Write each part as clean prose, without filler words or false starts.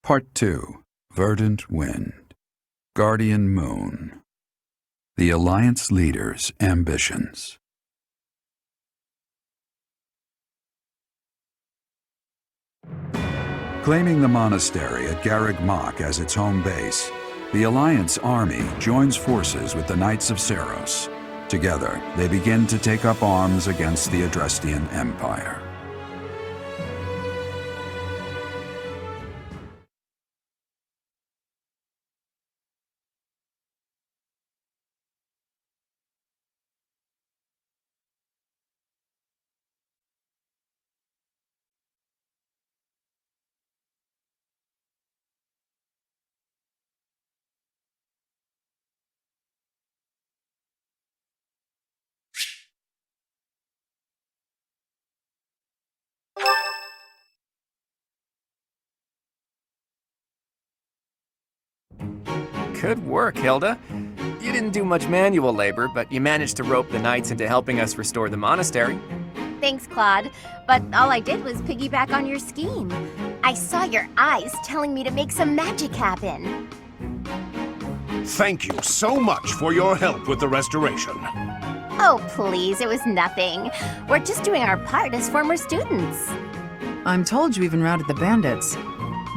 Part 2. Verdant Wind. Guardian Moon. The Alliance Leader's Ambitions. Claiming the monastery at Garreg Mach as its home base, the Alliance army joins forces with the Knights of Seros. Together, they begin to take up arms against the Adrestian Empire. Good work, Hilda. You didn't do much manual labor, but you managed to rope the knights into helping us restore the monastery. Thanks, Claude, but all I did was piggyback on your scheme. I saw your eyes telling me to make some magic happen. Thank you so much for your help with the restoration. Oh, please, it was nothing. We're just doing our part as former students. I'm told you even routed the bandits.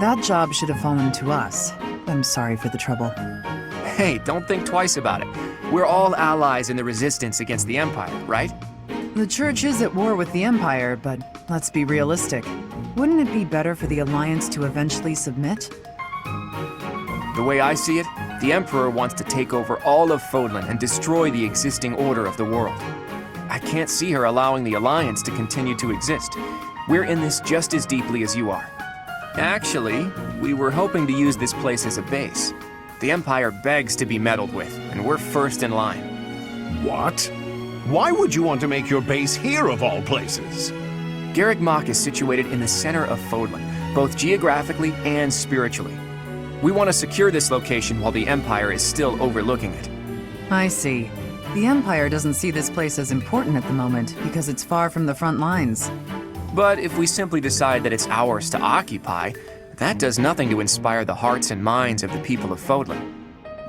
That job should have fallen to us. I'm sorry for the trouble. Hey, don't think twice about it. We're all allies in the resistance against the Empire, right? The Church is at war with the Empire, but let's be realistic. Wouldn't it be better for the Alliance to eventually submit? The way I see it, the Emperor wants to take over all of Fodlan and destroy the existing order of the world. I can't see her allowing the Alliance to continue to exist. We're in this just as deeply as you are. Actually, we were hoping to use this place as a base. The Empire begs to be meddled with, and we're first in line. What? Why would you want to make your base here of all places? Garreg Mach is situated in the center of Fodlan, both geographically and spiritually. We want to secure this location while the Empire is still overlooking it. I see. The Empire doesn't see this place as important at the moment because it's far from the front lines. But if we simply decide that it's ours to occupy, that does nothing to inspire the hearts and minds of the people of Fodlan.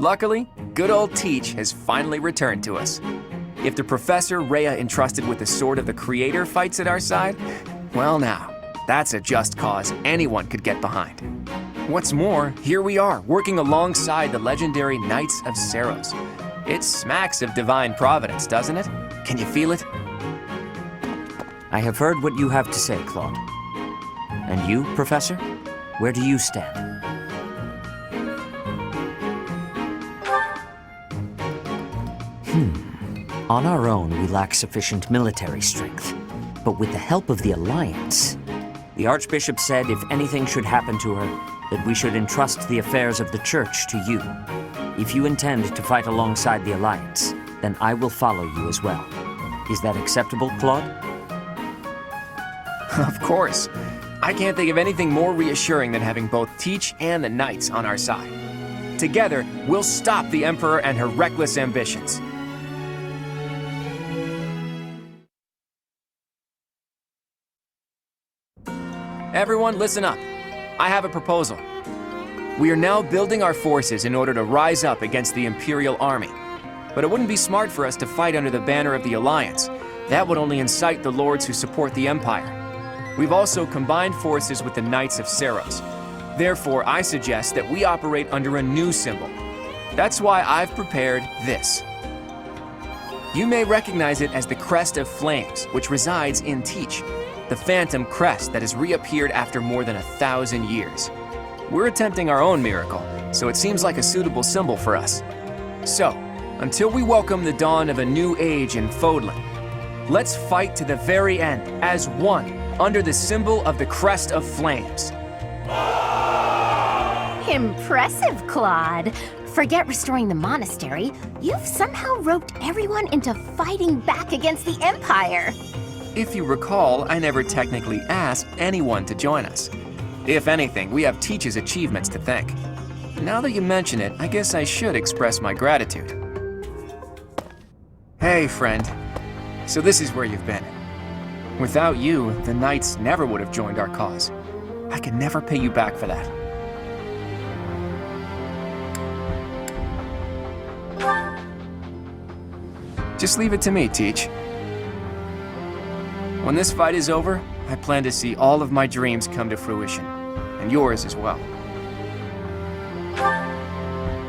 Luckily, good old Teach has finally returned to us. If the Professor Rhea entrusted with the Sword of the Creator fights at our side, well now, that's a just cause anyone could get behind. What's more, here we are, working alongside the legendary Knights of Seros. It smacks of divine providence, doesn't it? Can you feel it? I have heard what you have to say, Claude. And you, Professor? Where do you stand? On our own, we lack sufficient military strength. But with the help of the Alliance, the Archbishop said if anything should happen to her, that we should entrust the affairs of the Church to you. If you intend to fight alongside the Alliance, then I will follow you as well. Is that acceptable, Claude? Of course. I can't think of anything more reassuring than having both Teach and the Knights on our side. Together, we'll stop the Emperor and her reckless ambitions. Everyone, listen up. I have a proposal. We are now building our forces in order to rise up against the Imperial Army. But it wouldn't be smart for us to fight under the banner of the Alliance. That would only incite the lords who support the Empire. We've also combined forces with the Knights of Seros. Therefore, I suggest that we operate under a new symbol. That's why I've prepared this. You may recognize it as the Crest of Flames, which resides in Teach, the phantom crest that has reappeared after more than 1,000 years. We're attempting our own miracle, so it seems like a suitable symbol for us. So, until we welcome the dawn of a new age in Fodlan, let's fight to the very end as one, under the symbol of the Crest of Flames. Impressive, Claude. Forget restoring the monastery. You've somehow roped everyone into fighting back against the Empire. If you recall, I never technically asked anyone to join us. If anything, we have Teach's achievements to thank. Now that you mention it, I guess I should express my gratitude. Hey, friend. So this is where you've been. Without you, the Knights never would have joined our cause. I could never pay you back for that. Just leave it to me, Teach. When this fight is over, I plan to see all of my dreams come to fruition. And yours as well.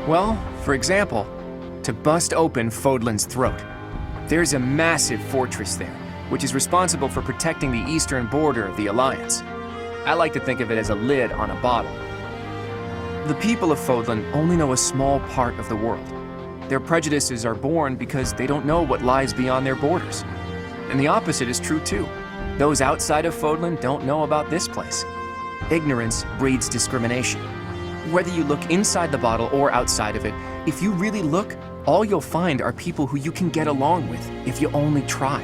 Well, for example, to bust open Fodlan's throat. There's a massive fortress there, which is responsible for protecting the eastern border of the Alliance. I like to think of it as a lid on a bottle. The people of Fodlan only know a small part of the world. Their prejudices are born because they don't know what lies beyond their borders. And the opposite is true too. Those outside of Fodlan don't know about this place. Ignorance breeds discrimination. Whether you look inside the bottle or outside of it, if you really look, all you'll find are people who you can get along with if you only try.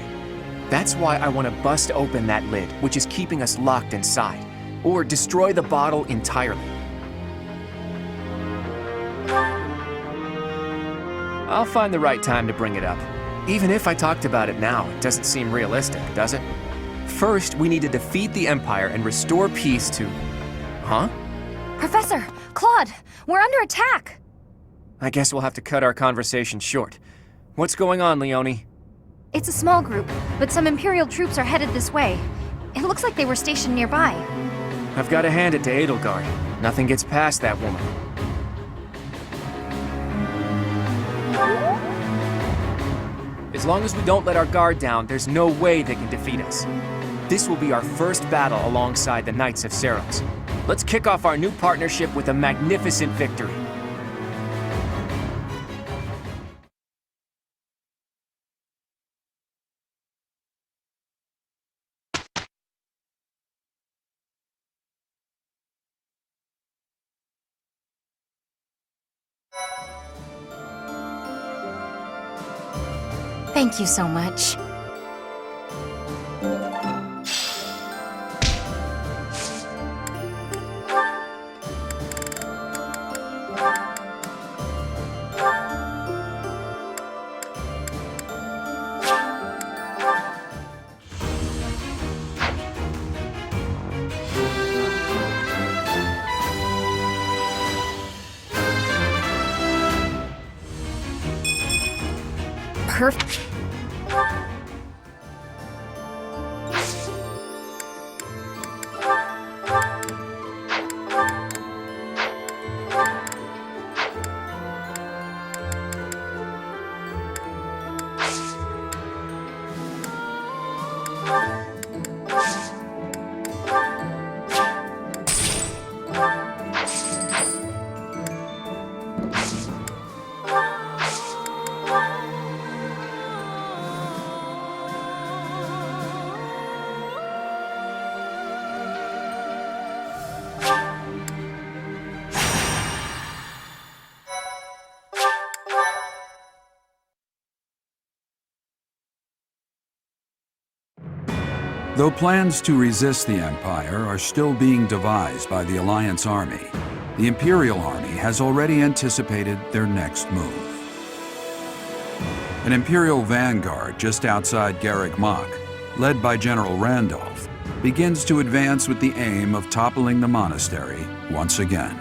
That's why I want to bust open that lid, which is keeping us locked inside, or destroy the bottle entirely. I'll find the right time to bring it up. Even if I talked about it now, it doesn't seem realistic, does it? First, we need to defeat the Empire and restore peace to... Huh? Professor! Claude! We're under attack! I guess we'll have to cut our conversation short. What's going on, Leonie? It's a small group, but some Imperial troops are headed this way. It looks like they were stationed nearby. I've got to hand it to Edelgard. Nothing gets past that woman. As long as we don't let our guard down, there's no way they can defeat us. This will be our first battle alongside the Knights of Seros. Let's kick off our new partnership with a magnificent victory. Thank you so much. Perfect. Though plans to resist the Empire are still being devised by the Alliance army, the Imperial army has already anticipated their next move. An Imperial vanguard just outside Garreg Mach, led by General Randolph, begins to advance with the aim of toppling the monastery once again.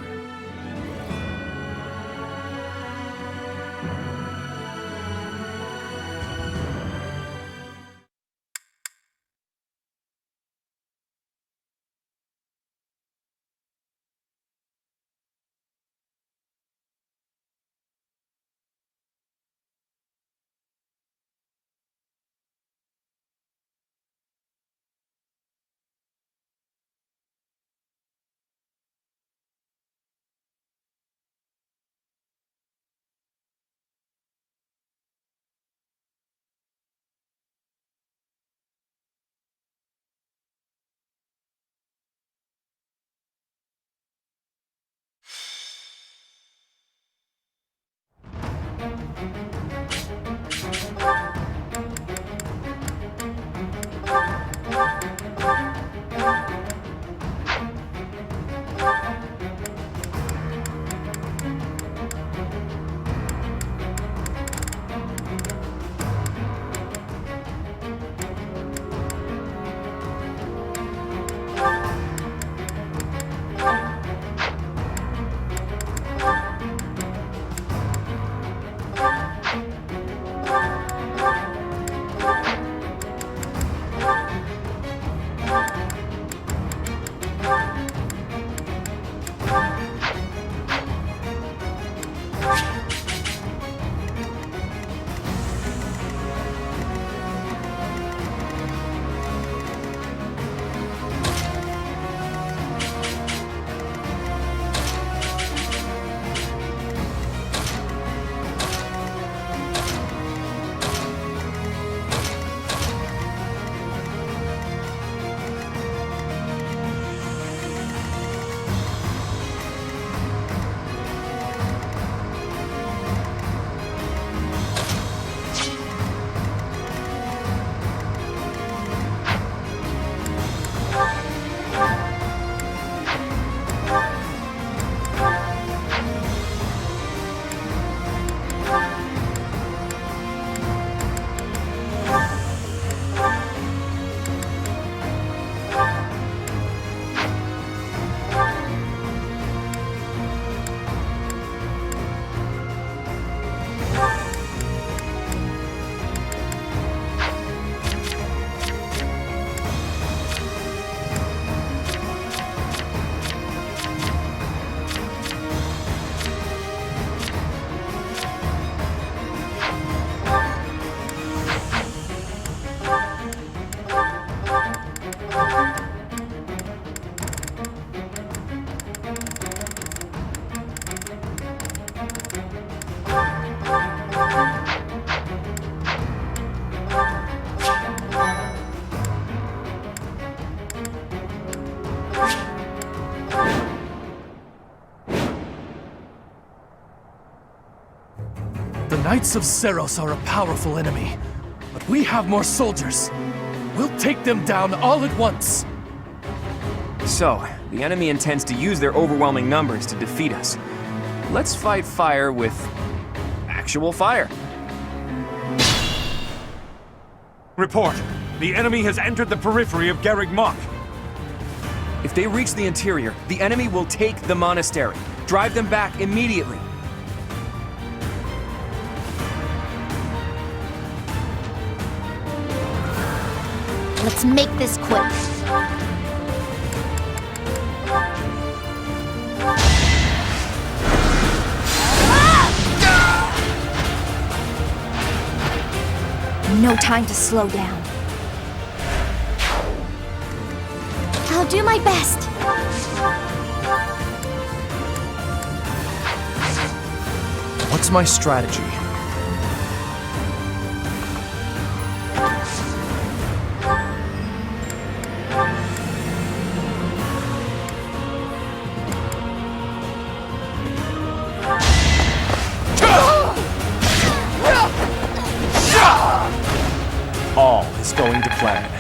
Knights of Seros are a powerful enemy, but we have more soldiers. We'll take them down all at once. So, the enemy intends to use their overwhelming numbers to defeat us. Let's fight fire with actual fire. Report. The enemy has entered the periphery of Garreg Mach. If they reach the interior, the enemy will take the monastery. Drive them back immediately. Let's make this quick. No time to slow down. I'll do my best. What's my strategy? All is going to plan.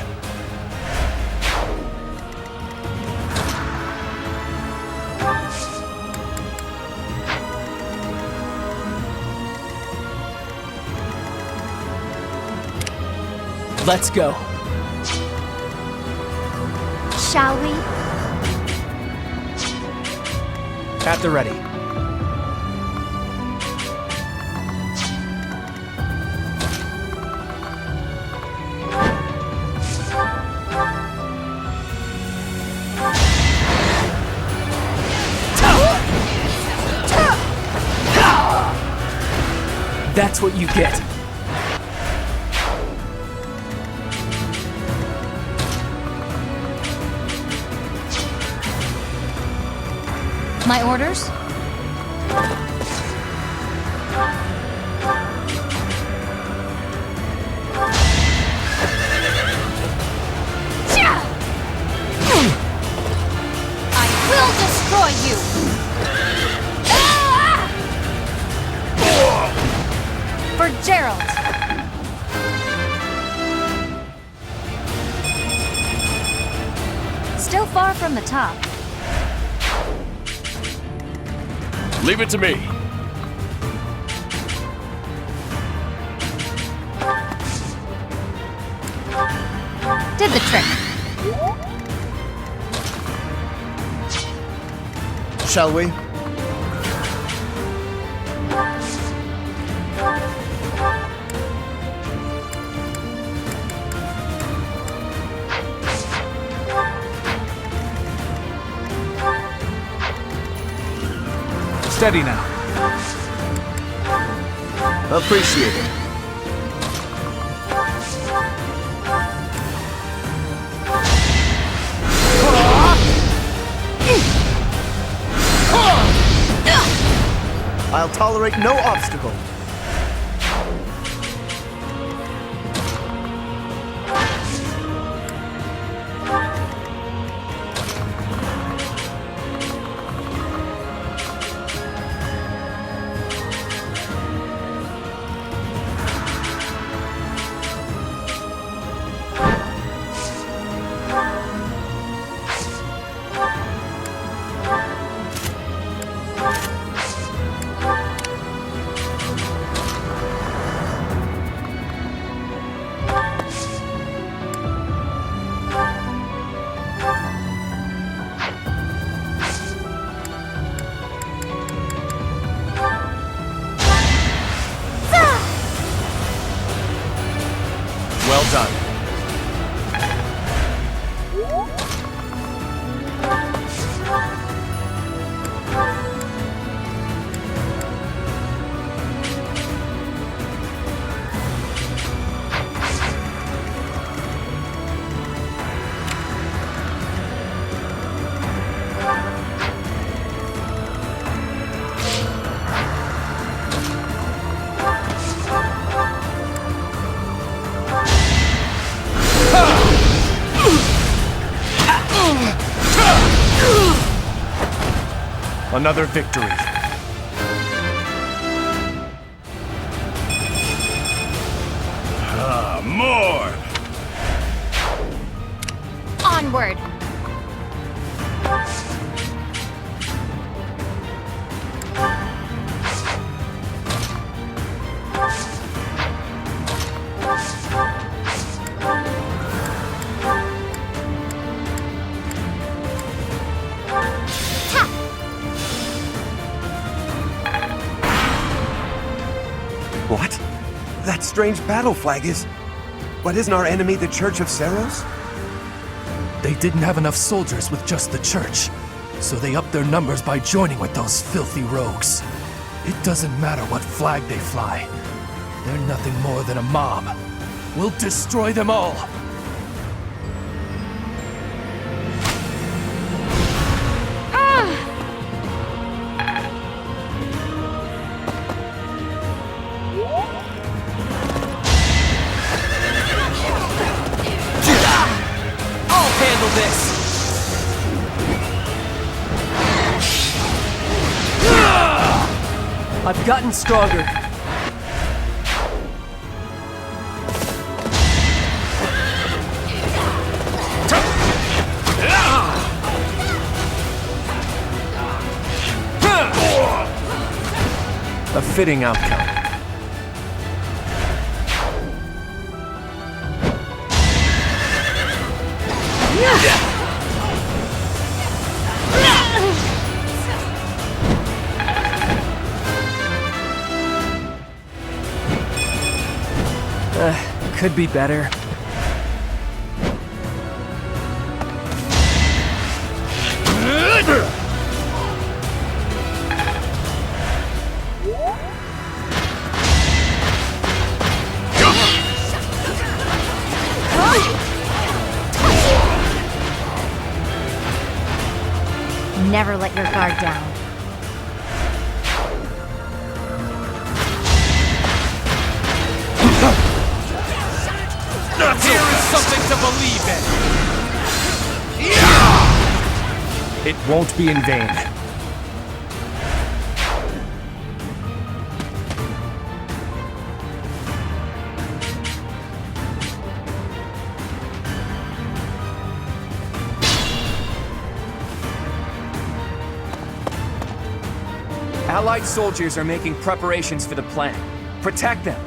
Let's go. Shall we? At the ready. That's what you get. My orders? I will destroy you! For Gerald! Still far from the top. Leave it to me. Did the trick. Shall we? Steady now. Appreciate it. I'll tolerate no obstacle. Well done. Another victory. more! Onward! What? That strange battle flag is... But isn't our enemy the Church of Seros? They didn't have enough soldiers with just the church, so they upped their numbers by joining with those filthy rogues. It doesn't matter what flag they fly. They're nothing more than a mob. We'll destroy them all! I've gotten stronger. A fitting outcome. Could be better. Never let your guard down. Here is something to believe in! It won't be in vain. Allied soldiers are making preparations for the plan. Protect them.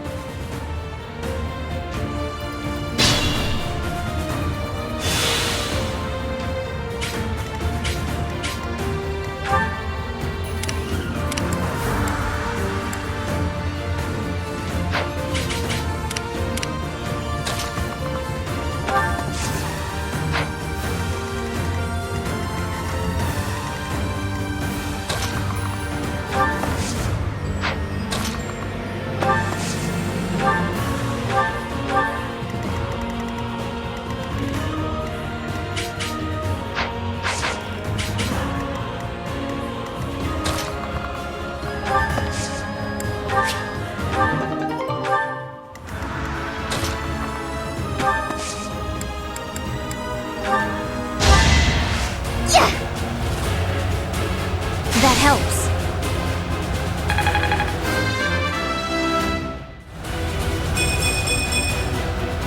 That helps.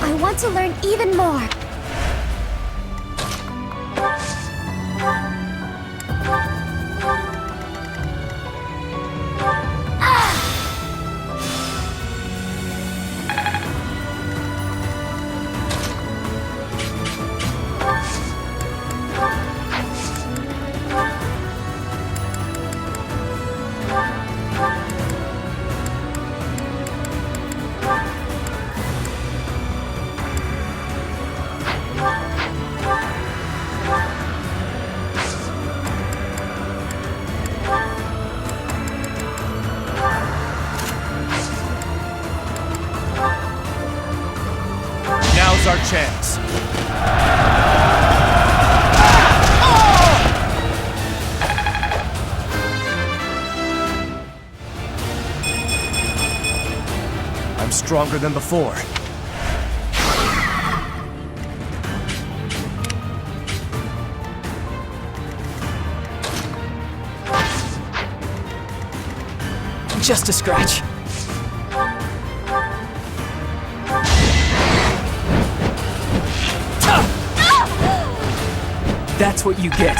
I want to learn even more. Now's our chance. I'm stronger than before. Just a scratch. That's what you get.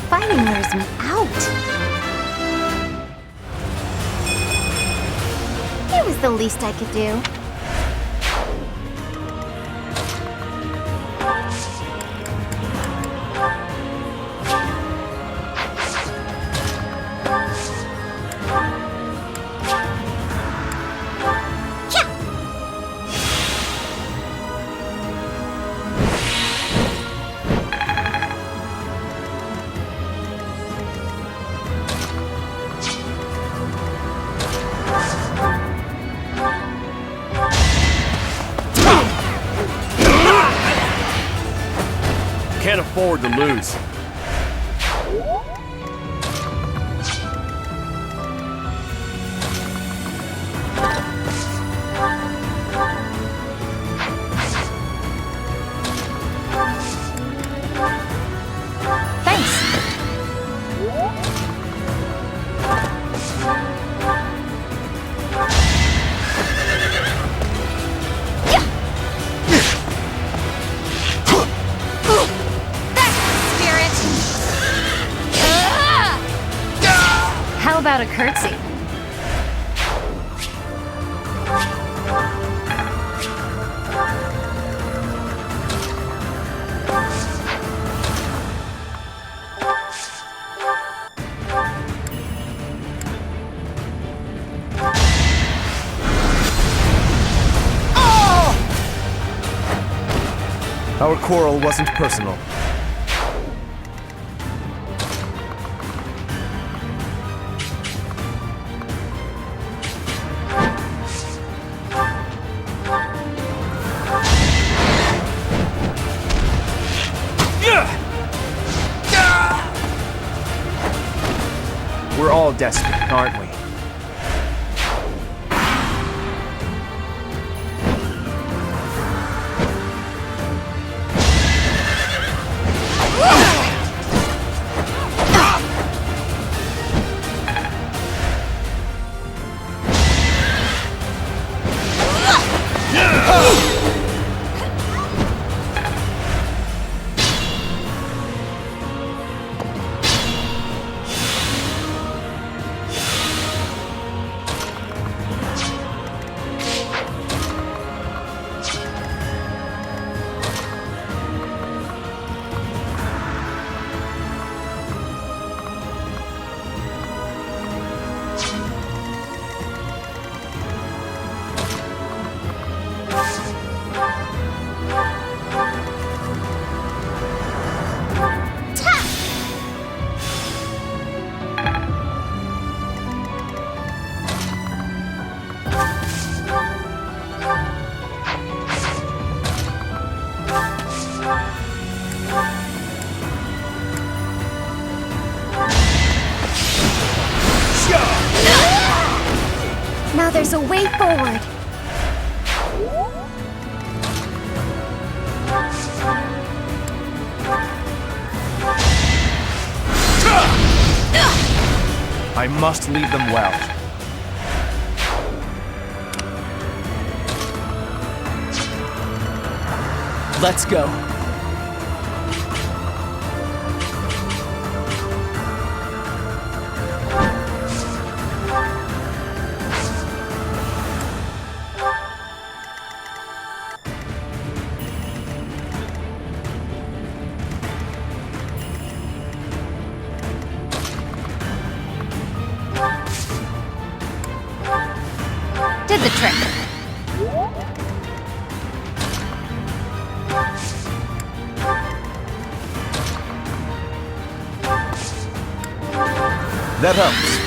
Fighting wears me out. It was the least I could do. Can't afford to lose. How about a curtsy? Our quarrel wasn't personal. We're all desperate, aren't we? Now there's a way forward. I must lead them well. Let's go. Did the trick. That helps.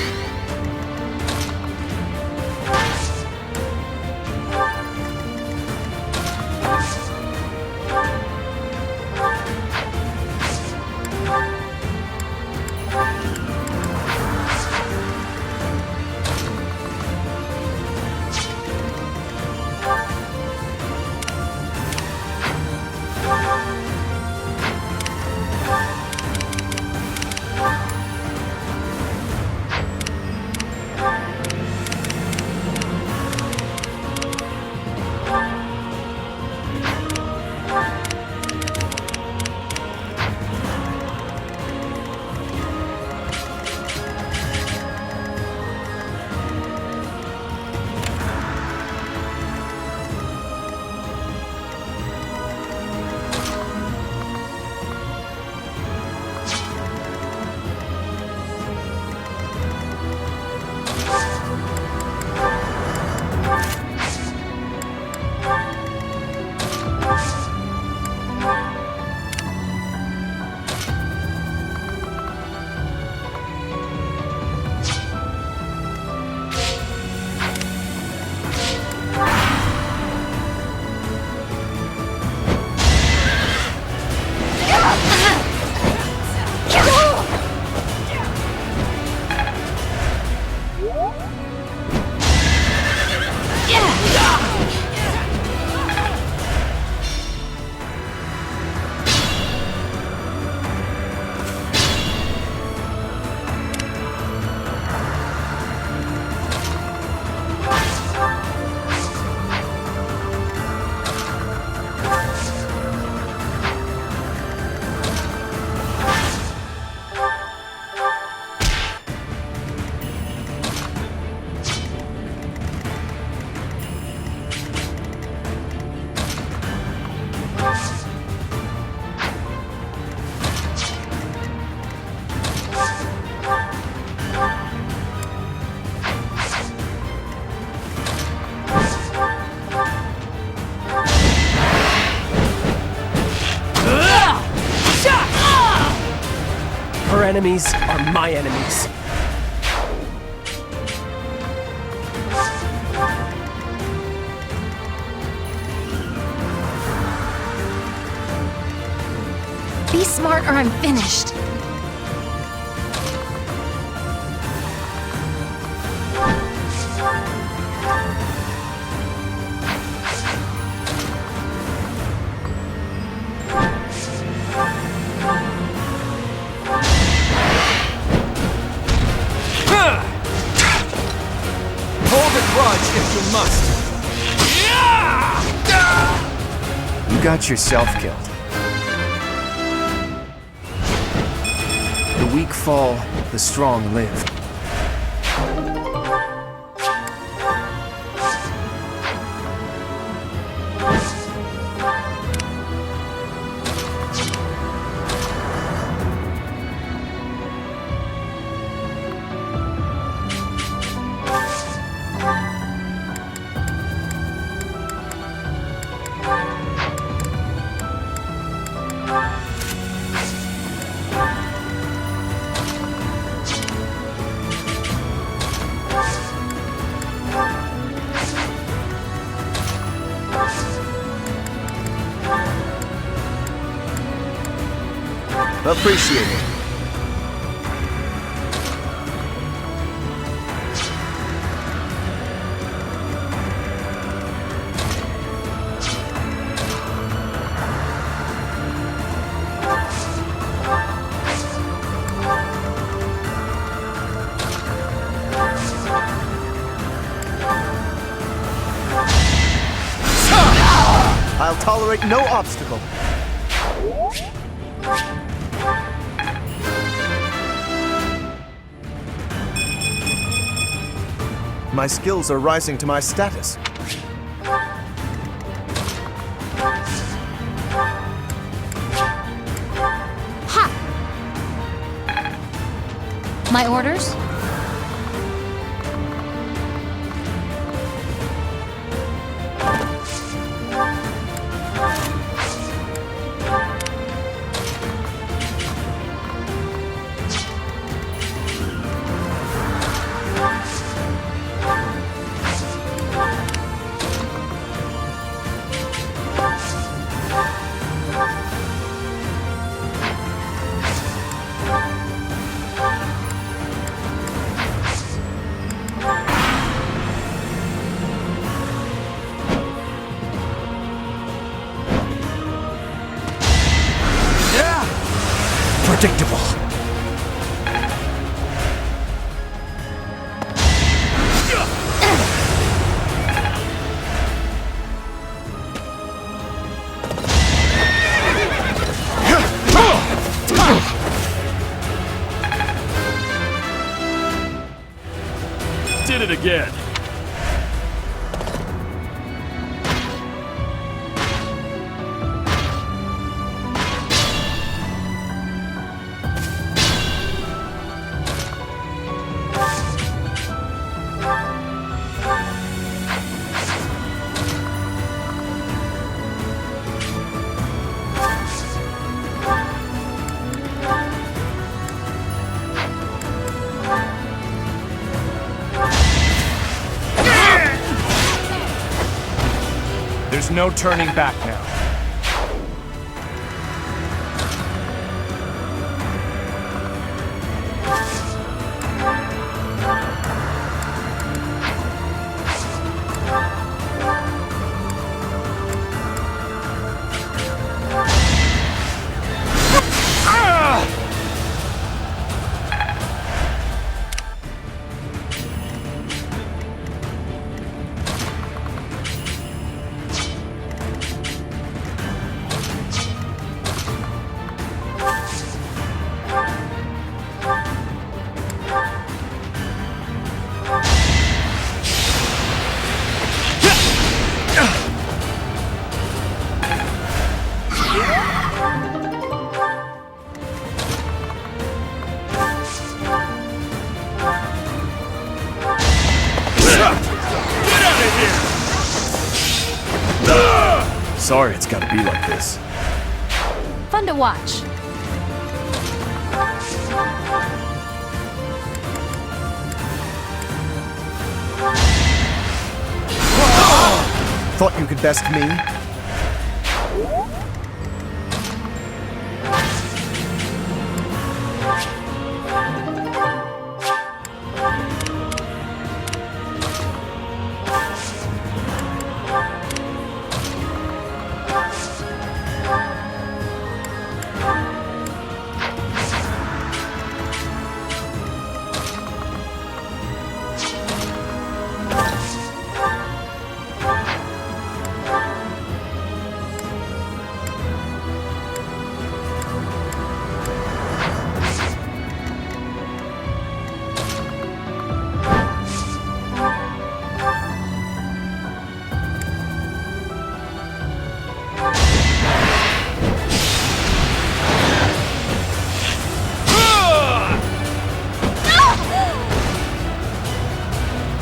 enemies are my enemies. Be smart or I'm finished. Hold a grudge if you must. You got yourself killed. The weak fall, the strong live. Appreciate it. I'll tolerate no obstacle. My skills are rising to my status. Ha! My orders? Predictable. Did it again. There's no turning back now. Sorry it's gotta be like this. Fun to watch. Thought you could best me?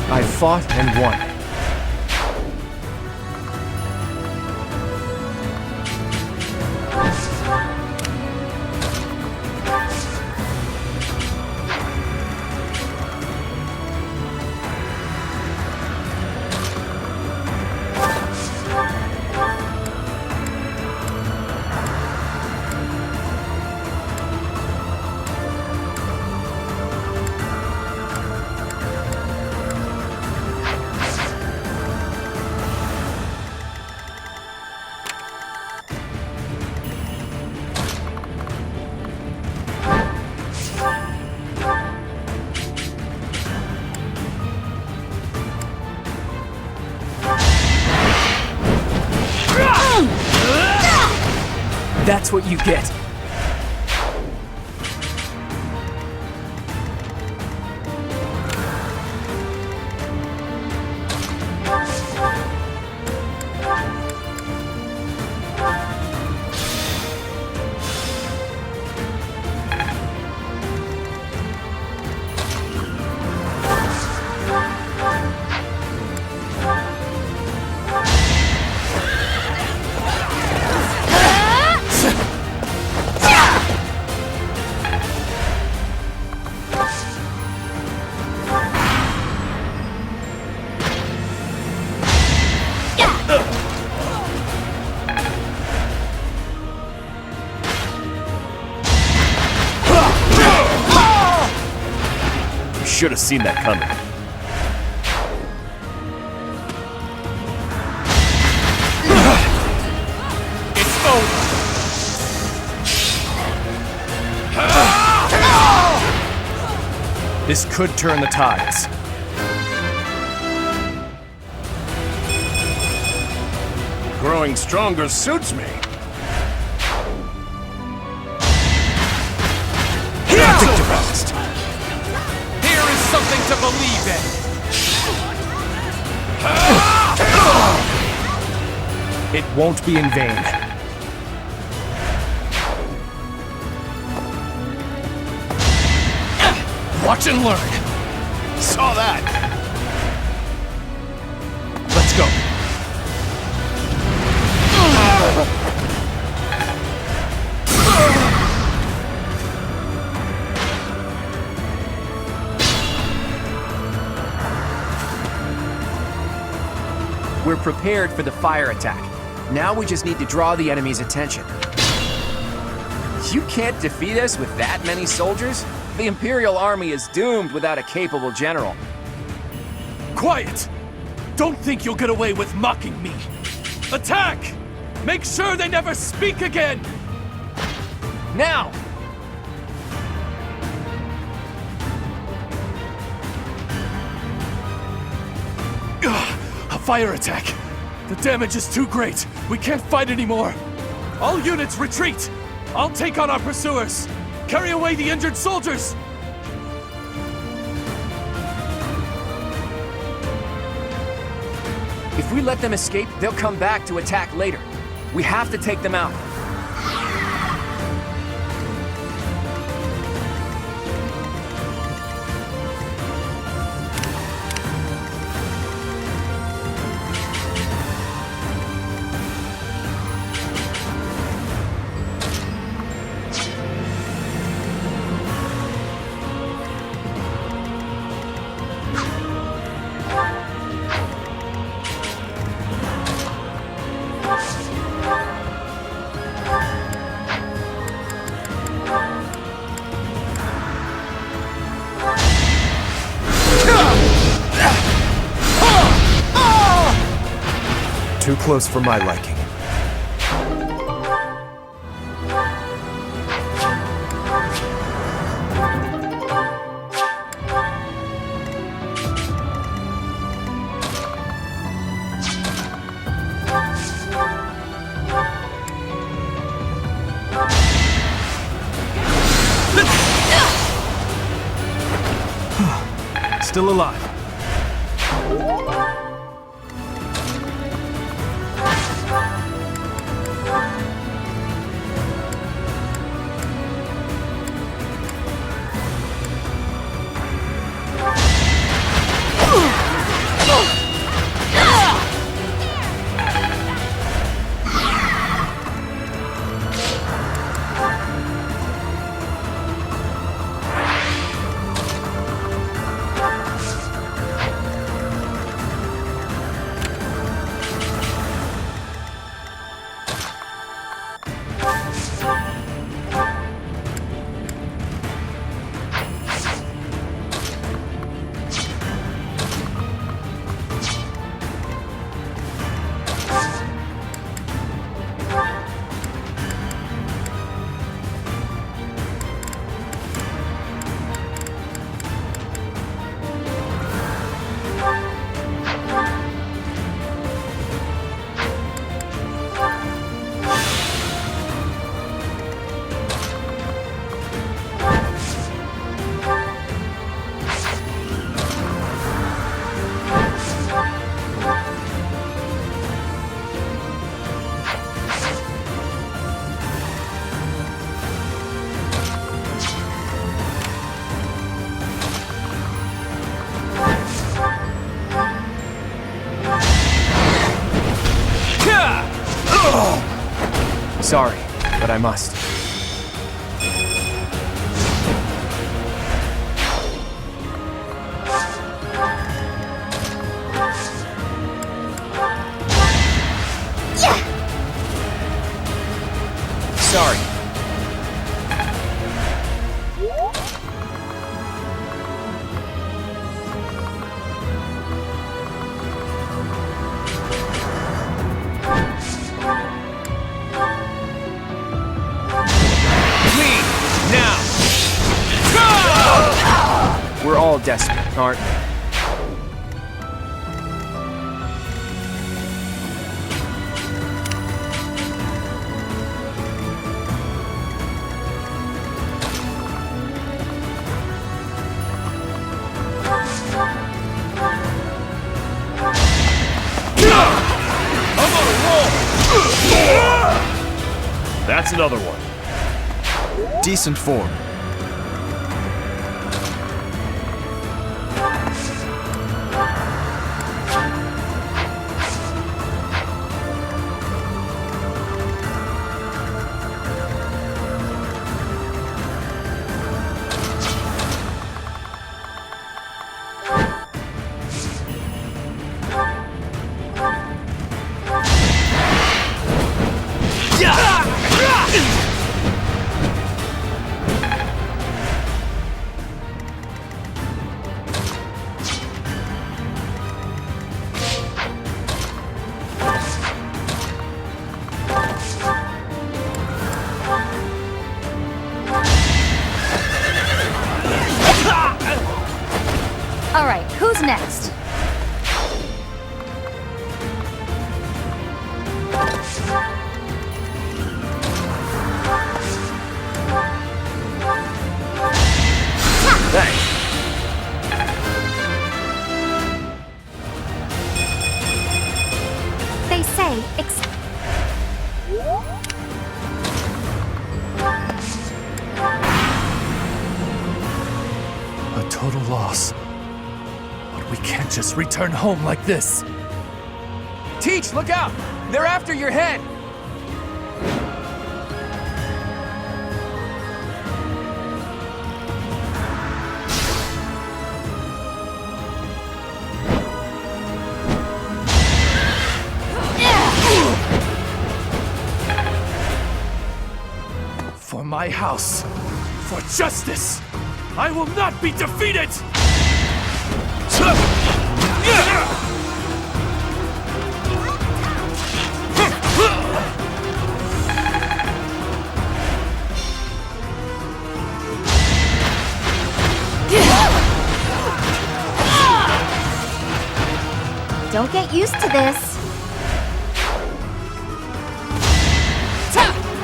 I fought and won. That's what you get. Should have seen that coming. It's over. This could turn the tides. Growing stronger suits me. Something to believe in. It won't be in vain. Watch and learn. Saw that. Let's go. We're prepared for the fire attack. Now we just need to draw the enemy's attention. You can't defeat us with that many soldiers? The Imperial Army is doomed without a capable general. Quiet! Don't think you'll get away with mocking me. Attack! Make sure they never speak again! Now! A fire attack! The damage is too great! We can't fight anymore! All units retreat! I'll take on our pursuers! Carry away the injured soldiers! If we let them escape, they'll come back to attack later. We have to take them out. too close for my liking. Still alive. Sorry, but I must. Sorry. We're all desperate, aren't we? That's another one. Decent form. All right, who's next? Thanks. They say A total loss. But we can't just return home like this. Teach, look out! They're after your head! For my house, for justice, I will not be defeated! Don't get used to this.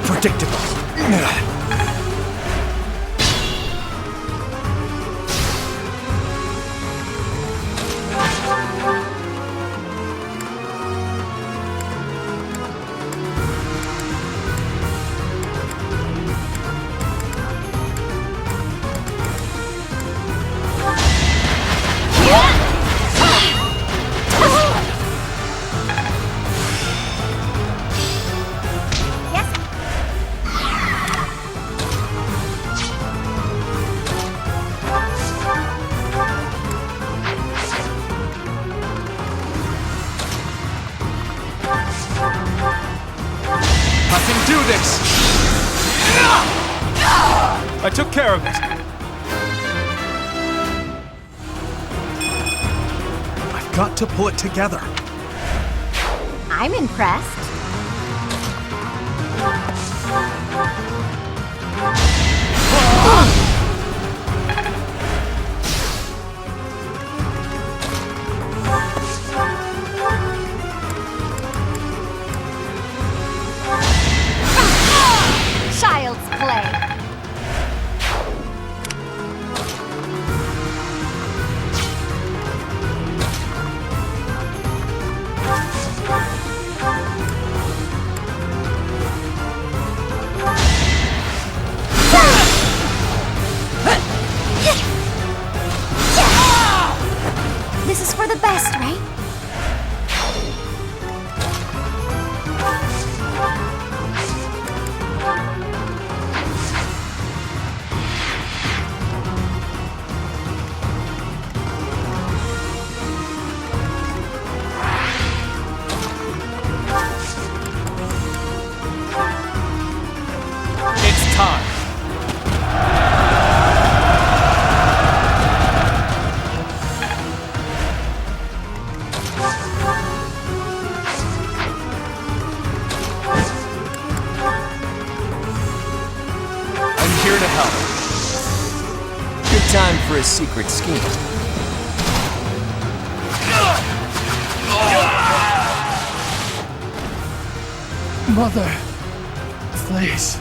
Predictable. I took care of it. I've got to pull it together. I'm impressed. Child's play. This is for the best, right? It's time. I'm here to help. Good time for a secret scheme. Mother, please.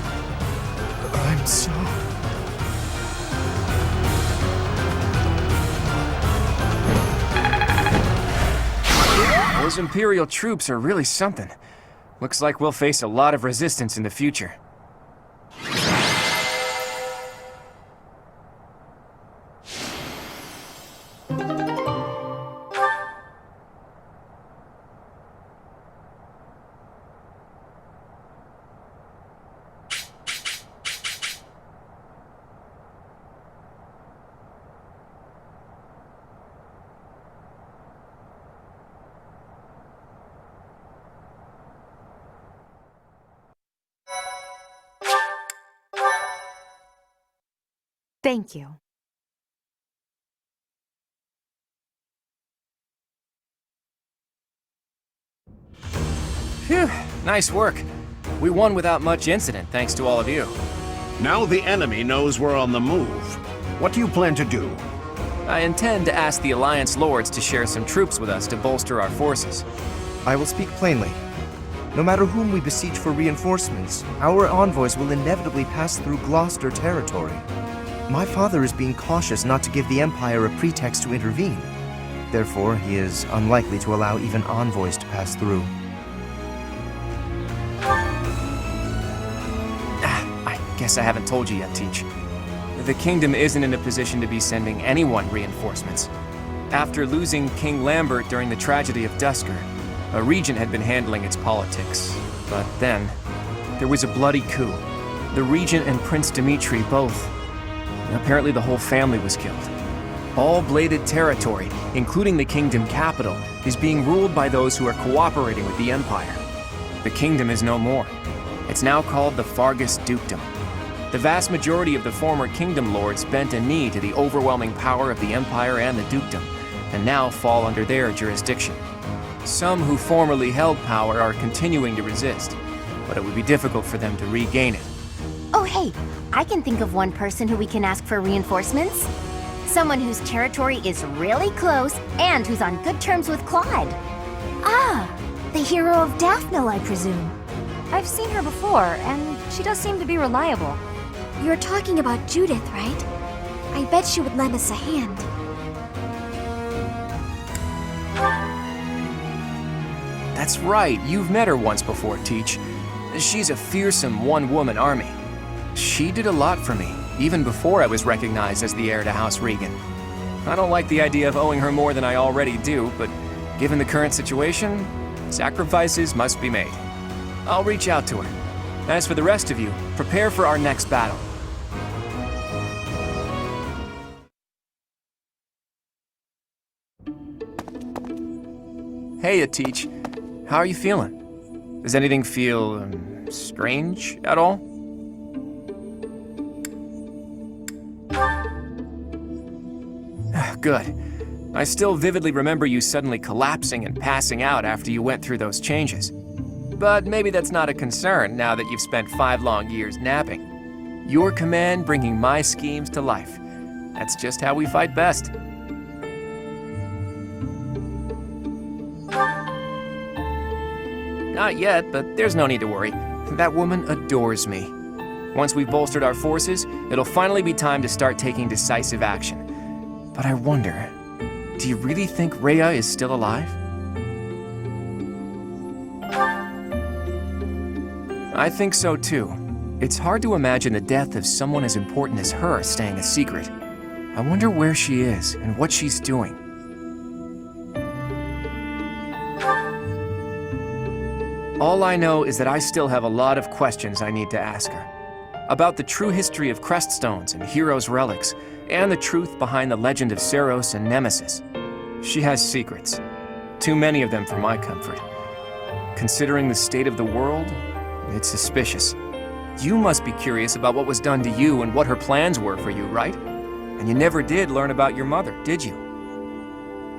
I'm so... Those Imperial troops are really something. Looks like we'll face a lot of resistance in the future. Thank you. Phew, nice work. We won without much incident, thanks to all of you. Now the enemy knows we're on the move. What do you plan to do? I intend to ask the Alliance Lords to share some troops with us to bolster our forces. I will speak plainly. No matter whom we besiege for reinforcements, our envoys will inevitably pass through Gloucester territory. My father is being cautious not to give the Empire a pretext to intervene. Therefore, he is unlikely to allow even envoys to pass through. I guess I haven't told you yet, Teach. The Kingdom isn't in a position to be sending anyone reinforcements. After losing King Lambert during the tragedy of Dusker, a regent had been handling its politics. But then, there was a bloody coup. The regent and Prince Dimitri both. Apparently the whole family was killed. All bladed territory, including the Kingdom capital, is being ruled by those who are cooperating with the Empire. The Kingdom is no more. It's now called the Fargus Dukedom. The vast majority of the former Kingdom Lords bent a knee to the overwhelming power of the Empire and the Dukedom, and now fall under their jurisdiction. Some who formerly held power are continuing to resist, but it would be difficult for them to regain it. Oh hey, I can think of one person who we can ask for reinforcements. Someone whose territory is really close and who's on good terms with Claude. Ah, the hero of Daphne, I presume. I've seen her before, and she does seem to be reliable. You're talking about Judith, right? I bet she would lend us a hand. That's right, you've met her once before, Teach. She's a fearsome one-woman army. She did a lot for me, even before I was recognized as the heir to House Regan. I don't like the idea of owing her more than I already do, but given the current situation, sacrifices must be made. I'll reach out to her. As for the rest of you, prepare for our next battle. Hey, Teach. How are you feeling? Does anything feel strange at all? Good. I still vividly remember you suddenly collapsing and passing out after you went through those changes. But maybe that's not a concern now that you've spent 5 long years napping. Your command bringing my schemes to life. That's just how we fight best. Not yet, but there's no need to worry. That woman adores me. Once we've bolstered our forces, it'll finally be time to start taking decisive action. But I wonder, do you really think Rhea is still alive? I think so too. It's hard to imagine the death of someone as important as her staying a secret. I wonder where she is and what she's doing. All I know is that I still have a lot of questions I need to ask her. About the true history of Creststones and Heroes' relics, and the truth behind the legend of Seros and Nemesis. She has secrets. Too many of them for my comfort. Considering the state of the world, it's suspicious. You must be curious about what was done to you and what her plans were for you, right? And you never did learn about your mother, did you?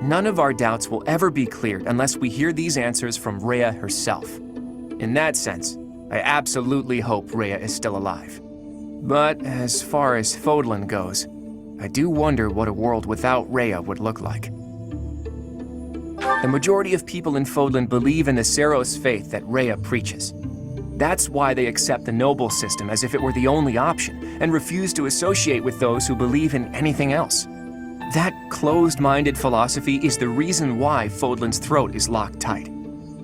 None of our doubts will ever be cleared unless we hear these answers from Rhea herself. In that sense, I absolutely hope Rhea is still alive. But as far as Fodlan goes, I do wonder what a world without Rhea would look like. The majority of people in Fodlan believe in the Seros faith that Rhea preaches. That's why they accept the noble system as if it were the only option, and refuse to associate with those who believe in anything else. That closed-minded philosophy is the reason why Fodlan's throat is locked tight.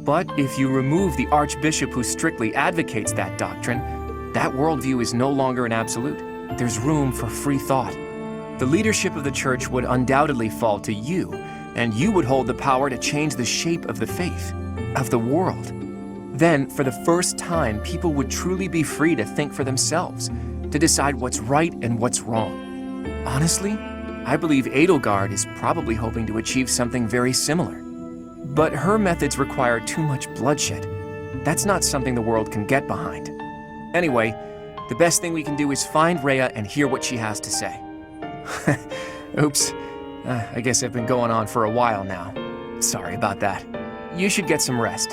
But if you remove the Archbishop who strictly advocates that doctrine, that worldview is no longer an absolute. There's room for free thought. The leadership of the Church would undoubtedly fall to you, and you would hold the power to change the shape of the faith, of the world. Then, for the first time, people would truly be free to think for themselves, to decide what's right and what's wrong. Honestly, I believe Edelgard is probably hoping to achieve something very similar. But her methods require too much bloodshed. That's not something the world can get behind. Anyway, the best thing we can do is find Rhea and hear what she has to say. Oops. I guess I've been going on for a while now. Sorry about that. You should get some rest.